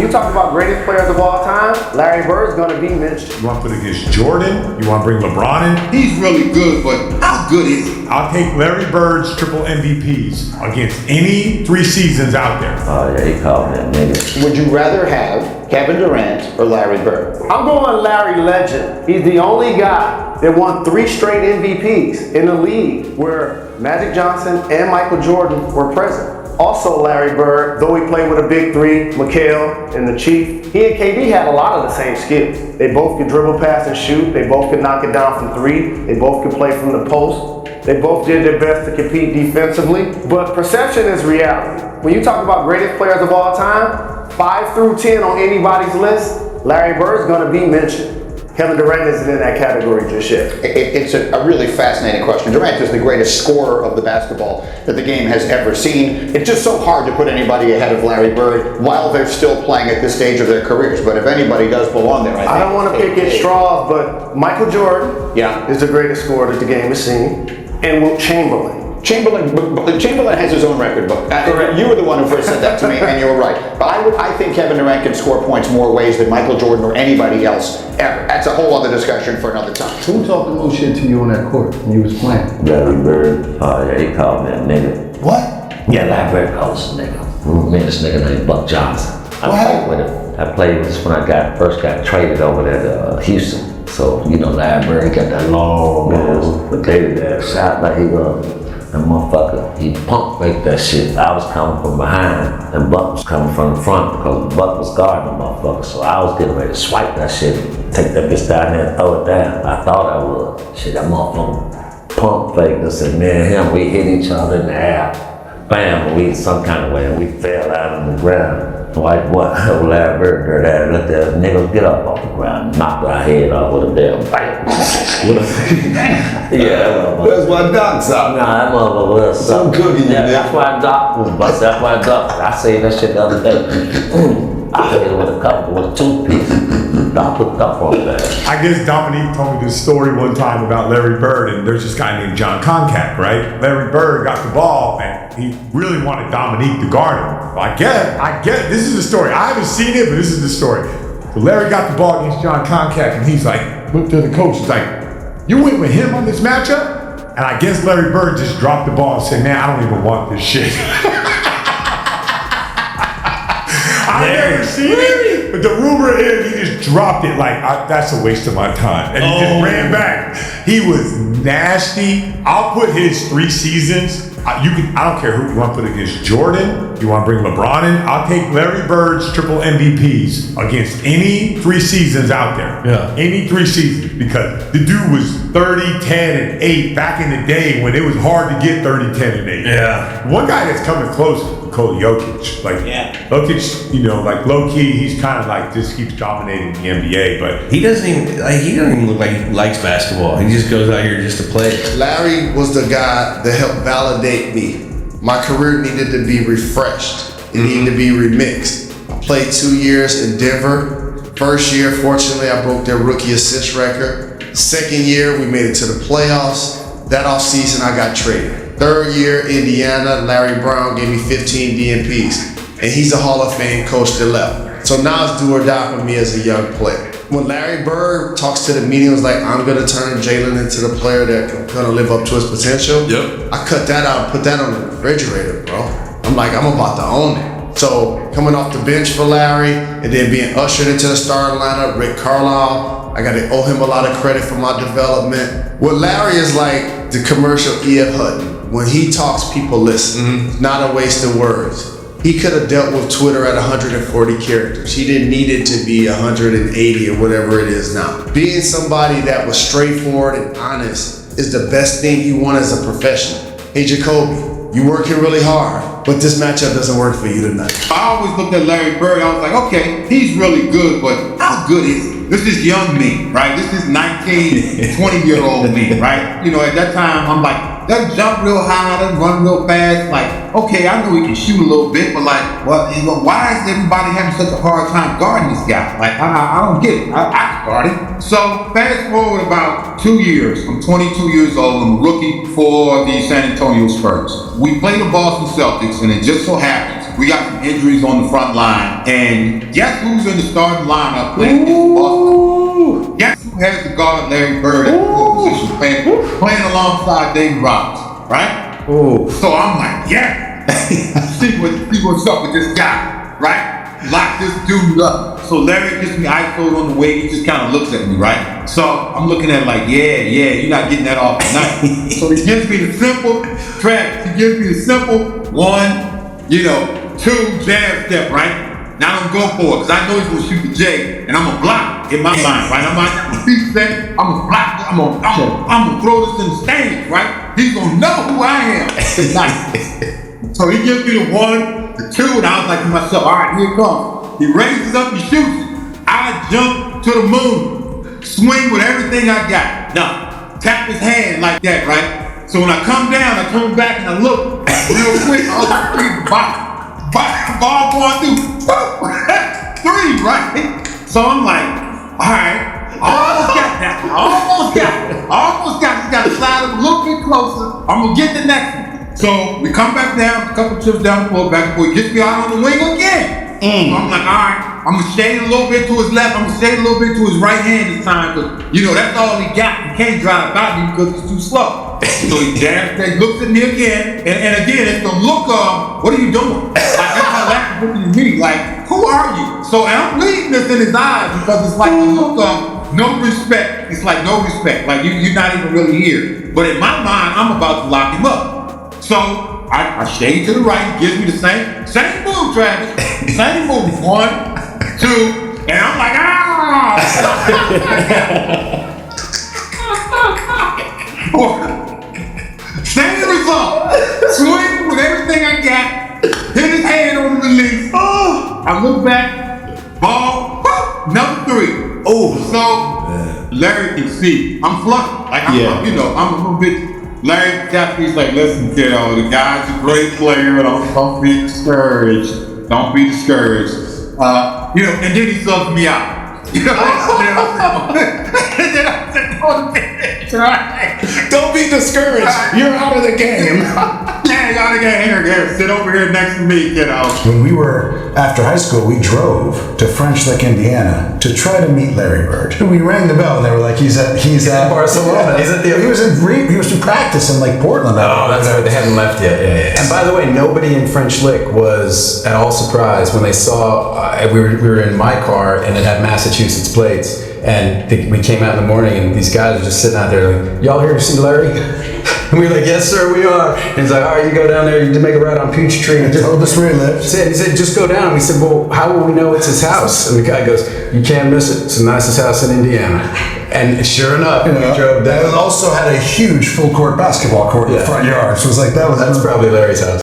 When you talk about greatest players of all time, Larry Bird's gonna be mentioned. You want to put it against Jordan? You want to bring LeBron in? He's really good, but how good is he? I'll take Larry Bird's triple MVPs against any 3 seasons out there. Oh yeah, he called me a nigga. Would you rather have Kevin Durant or Larry Bird? I'm going Larry Legend. He's the only guy that won 3 straight MVPs in the league where Magic Johnson and Michael Jordan were present. Also Larry Bird, though he played with a big 3, McHale and the Chief, he and KD had a lot of the same skills. They both could dribble, pass, and shoot. They both could knock it down from 3. They both could play from the post. They both did their best to compete defensively. But perception is reality. When you talk about greatest players of all time, 5 through 10 on anybody's list, Larry Bird's gonna be mentioned. Kevin Durant isn't in that category just yet. It's a really fascinating question. Durant is the greatest scorer of the basketball that the game has ever seen. It's just so hard to put anybody ahead of Larry Bird while they're still playing at this stage of their careers. But if anybody does belong there, I don't want to pick at straws, but Michael Jordan is the greatest scorer that the game has seen, and Wilt Chamberlain. Chamberlain has his own record book. Correct. You were the one who first said that to me, and you were right. But I think Kevin Durant can score points more ways than Michael Jordan or anybody else ever. That's a whole other discussion for another time. Who talked the most shit to you on that court when you was playing? Larry Bird. Oh yeah, he called me a nigga. What? Yeah, Larry Bird called us a nigga. Me and this nigga named Buck Johnson. I played with him. I played with this when I first got traded over there to Houston. So, you know, Larry Bird got that long ass potato that shot like he was. That motherfucker, he pump faked that shit. I was coming from behind, and Buck was coming from the front because Buck was guarding the motherfucker. So I was getting ready to swipe that shit, take that bitch down there and throw it down. I thought I would. Shit, that motherfucker pump faked us, and me and him, we hit each other in the air. Bam, we some kind of way, and we fell out on the ground. Like what? Larry Bird there, let the niggas get up off the ground, knocked our head off with a damn bam. Yeah, That's why Doc's out. Nah, that motherfucker was Some cooking you yeah, did. that's why Doc was busted. That's why Doc. I seen that shit the other day. I hit it with a toothpick. Doc put Doc on that. I guess Dominique told me this story one time about Larry Bird, and there's this guy named John Concack, right? Larry Bird got the ball, and he really wanted Dominique to guard him. I get, this is the story. I haven't seen it, but this is the story. So Larry got the ball against John Concack, and he's like, looked to the coach, he's like, you went with him on this matchup? And I guess Larry Bird just dropped the ball and said, man, I don't even want this shit. I've never seen it, but the rumor is he just dropped it like, that's a waste of my time. And he just ran back. He was nasty. I'll put his 3 seasons. I don't care who you want to put against Jordan. You want to bring LeBron in. I'll take Larry Bird's triple MVPs against any 3 seasons out there. Yeah. Any 3 seasons, because the dude was 30, 10, and 8 back in the day when it was hard to get 30, 10, and 8. Yeah. One guy that's coming close is Nikola Jokic. Like, Jokic, you know, like low key, he's kind of like just keeps dominating the NBA, but He doesn't even look like he likes basketball. He just goes out here just to play. Larry was the guy that helped validate me. My career needed to be refreshed. It needed to be remixed. I played 2 years in Denver. First year, fortunately, I broke their rookie assist record. Second year, we made it to the playoffs. That offseason, I got traded. Third year, Indiana, Larry Brown gave me 15 DNPs. And he's a Hall of Fame coach that left. So now it's do or die for me as a young player. When Larry Bird talks to the media, it was like, I'm gonna turn Jalen into the player that's gonna live up to his potential. Yep. I cut that out and put that on the refrigerator, bro. I'm like, I'm about to own it. So coming off the bench for Larry and then being ushered into the starting lineup, Rick Carlisle, I gotta owe him a lot of credit for my development. Well, Larry is like the commercial E.F. Hutton. When he talks, people listen. Not a waste of words. He could have dealt with Twitter at 140 characters. He didn't need it to be 180 or whatever it is now. Being somebody that was straightforward and honest is the best thing you want as a professional. Hey, Jacoby, you working really hard, but this matchup doesn't work for you tonight. I always looked at Larry Bird, I was like, okay, he's really good, but how good is he? This is young me, right? This is 19, 20-year-old me, right? You know, at that time, I'm like, that jump real high, that run real fast. Like, okay, I know he can shoot a little bit, but like, well, why is everybody having such a hard time guarding this guy? Like, I don't get it. I can guard him. So fast forward about 2 years. I'm 22 years old. I'm a rookie for the San Antonio Spurs. We play the Boston Celtics, and it just so happens We got some injuries on the front line, and guess who's in the starting lineup playing against Boston? Guess who has the guard Larry Bird at the position playing alongside David Robinson, right? Ooh. So I'm like, yeah, see what's up with this guy, right? Lock this dude up. So Larry gets me ISO'd on the way. He just kind of looks at me, right? So I'm looking at it like, yeah, you're not getting that off tonight. So he gives me the simple, Travis, he gives me the simple 1, 2 jab step, right? Now I'm going for it because I know he's gonna shoot the J, and I'm gonna block in my mind, right? I'm like, he's saying, I'm gonna block, I'm gonna throw this in the stands, right? He's gonna know who I am tonight. So he gives me the 1, the 2, and I was like to myself, all right, here it comes. He raises up, he shoots. I jump to the moon, swing with everything I got. Now, tap his hand like that, right? So when I come down, I turn back and I look real quick. I was like, ball going through. 3, right? So I'm like, all right, almost got that. Almost got it. Just got to slide it a little bit closer. I'm going to get the next one. So we come back down, a couple trips down the floor, back and forth. He gets me out on the wing again. So I'm like, all right, I'm gonna shade a little bit to his left. I'm gonna shade a little bit to his right hand this time, because that's all he got. He can't drive by me because he's too slow. So he looks at me again, and again, it's the look of, what are you doing? Like, that's how that's looking at me. Like, who are you? So, and I'm reading this in his eyes because it's like the look of no respect. It's like no respect. Like you're not even really here. But in my mind, I'm about to lock him up. So I shade to the right, gives me the same move, Travis. Same move. 1, 2, and I'm like, same result. Swing with everything I got. Hit his hand on the release. I look back, ball, number 3. So Larry can see I'm fluffy. Like I'm a little bit. Larry Caffey's like, listen, kiddo, the guy's a great player. Don't be discouraged. Don't be discouraged. And then he subs me out. And then I said, Don't be discouraged. You're out of the game. Yeah, you gotta get here. Sit over here next to me, kiddo. When we were after high school, we drove to French Lick, Indiana, to try to meet Larry Bird. We rang the bell, and they were like, "He's at Barcelona. Yeah, he was in practice in like Portland. Oh, that's right. They hadn't left yet. Yeah. And by the way, nobody in French Lick was at all surprised when they saw we were in my car and it had Massachusetts plates. And we came out in the morning, and these guys are just sitting out there like, y'all here to see Larry? And we were like, yes, sir, we are. And he's like, all right, you go down there, you make a ride on Peachtree. And told us where he lived. He said, just go down. We said, well, how will we know it's his house? And the guy goes, you can't miss it. It's the nicest house in Indiana. And sure enough, we drove down. It also had a huge full court basketball court in the front yard. So it was like, that's probably Larry's house.